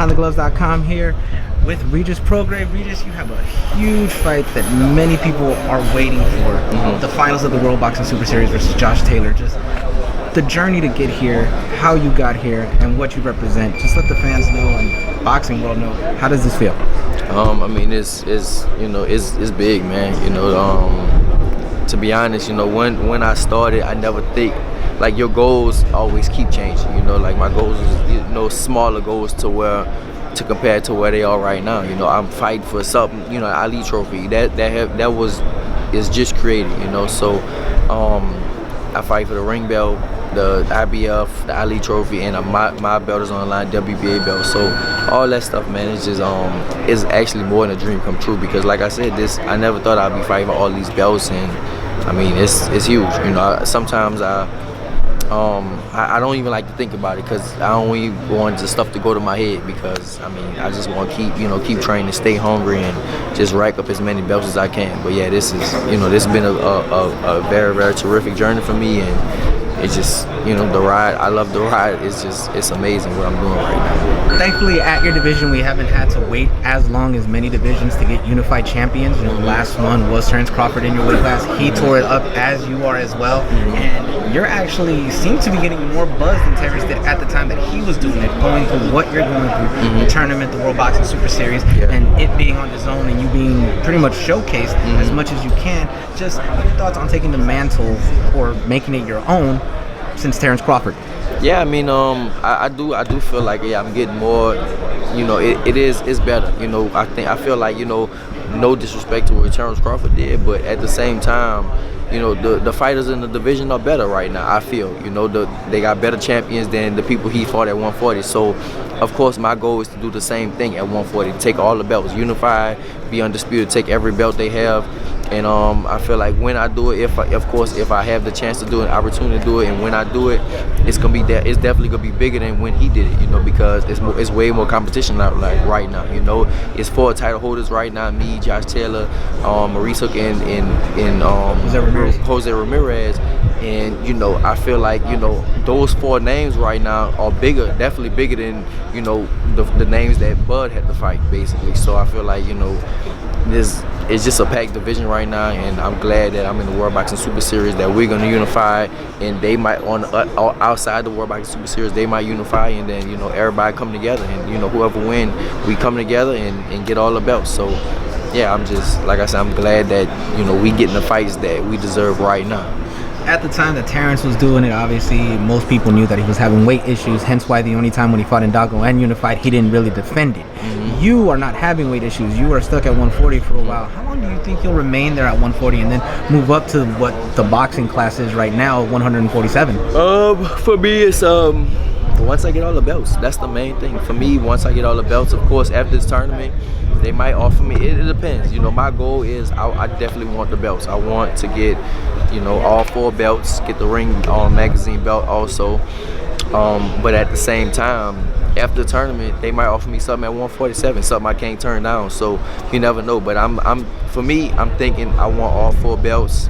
BeyondTheGloves.com here with Regis Prograis. Regis, you have a huge fight that many people are waiting for. The finals of the World Boxing Super Series versus Josh Taylor. Just the journey to get here, how you got here, and what you represent. Just let the fans know and boxing world know. How does this feel? I mean, it's big, man. To be honest, when I started, I never think like your goals always keep changing. Like my goals is smaller goals to compare to where they are right now. I'm fighting for something. Ali Trophy is just created. So I fight for the ring belt, the IBF, the Ali Trophy, and my belt is on the line, WBA belt. So all that stuff, man, is just is actually more than a dream come true. Because like I said, I never thought I'd be fighting for all these belts, and I mean it's huge. Sometimes I don't even like to think about it because I don't even want the stuff to go to my head, because I mean I just want to keep training, stay hungry, and just rack up as many belts as I can. But yeah, this has been a very, very terrific journey for me, and it's just the ride. I love the ride. It's amazing what I'm doing right now. Thankfully, at your division, we haven't had to wait as long as many divisions to get unified champions. The last one was Terence Crawford in your weight class. He tore it up, as you are as well. And you're actually seem to be getting more buzz than Terence did at the time that he was doing it, going through what you're going through, the tournament, the World Boxing Super Series, and it being on the zone and you being pretty much showcased as much as you can. Just your thoughts on taking the mantle or making it your own since Terence Crawford? Yeah, I mean, I do feel like I'm getting more. It's better. I feel like no disrespect to what Terence Crawford did, but at the same time, the fighters in the division are better right now. I feel they got better champions than the people he fought at 140. So of course my goal is to do the same thing at 140, take all the belts, unify, be undisputed, take every belt they have. And I feel like when I do it, if I have the chance to do it, an opportunity to do it, and when I do it, it's definitely gonna be bigger than when he did it, because it's way more competition out like right now. It's 4 title holders right now: me, Josh Taylor, Maurice Hook, and Jose Ramirez. And I feel like those 4 names right now are bigger, definitely bigger than the names that Bud had to fight, basically. So I feel like it's just a packed division right now, and I'm glad that I'm in the World Boxing Super Series, that we're going to unify, and they might outside the World Boxing Super Series, they might unify, and then everybody come together, and whoever win, we come together and get all the belts. So yeah, I'm just, like I said, I'm glad that we getting the fights that we deserve right now. At the time that Terence was doing it, obviously most people knew that he was having weight issues, hence why the only time when he fought in Dago and Unified, he didn't really defend it. You are not having weight issues. You are stuck at 140 for a while. How long do you think you'll remain there at 140 and then move up to what the boxing class is right now, 147? For me, it's once I get all the belts. That's the main thing for me. Once I get all the belts, of course, after this tournament, they might offer me. It depends. My goal is I definitely want the belts. I want to get all 4 belts, get the ring magazine belt also. But at the same time, after the tournament, they might offer me something at 147, something I can't turn down. So you never know. But for me, I'm thinking I want all 4 belts.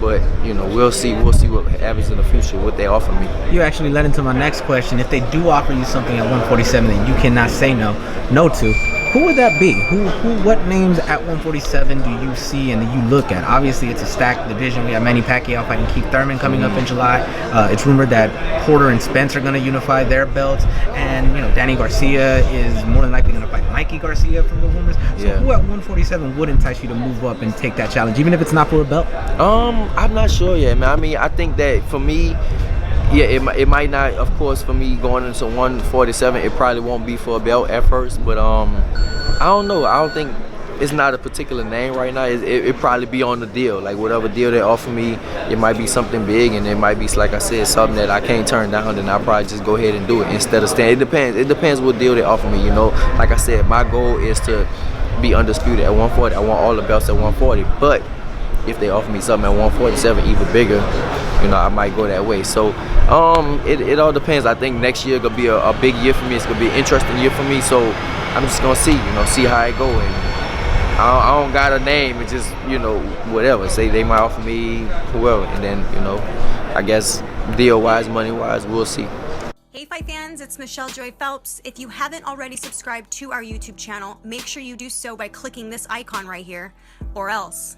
But we'll see what happens in the future, what they offer me. You actually led into my next question. If they do offer you something at 147 that you cannot say no to, who would that be? What names at 147 do you see and that you look at? Obviously, it's a stacked division. We have Manny Pacquiao fighting Keith Thurman coming up in July. It's rumored that Porter and Spence are going to unify their belts, and Danny Garcia is more than likely going to fight Mikey Garcia from the rumors. So who at 147 would entice you to move up and take that challenge, even if it's not for a belt? I'm not sure yet, man. I mean, I think that for me, it might not, of course, for me going into 147, it probably won't be for a belt at first, but I don't know. I don't think it's not a particular name right now. It probably be on the deal, like whatever deal they offer me, it might be something big, and it might be, like I said, something that I can't turn down, then I'll probably just go ahead and do it instead of staying. It depends what deal they offer me, Like I said, my goal is to be undisputed at 140. I want all the belts at 140, but if they offer me something at 147, even bigger, I might go that way. So it all depends. I think next year gonna be a big year for me. It's gonna be an interesting year for me. So I'm just gonna see how it go. And I don't got a name. It's just whatever. Say they might offer me whoever, and then I guess deal wise, money wise, we'll see. Hey Fight fans, it's Michelle Joy Phelps. If you haven't already subscribed to our YouTube channel, make sure you do so by clicking this icon right here, or else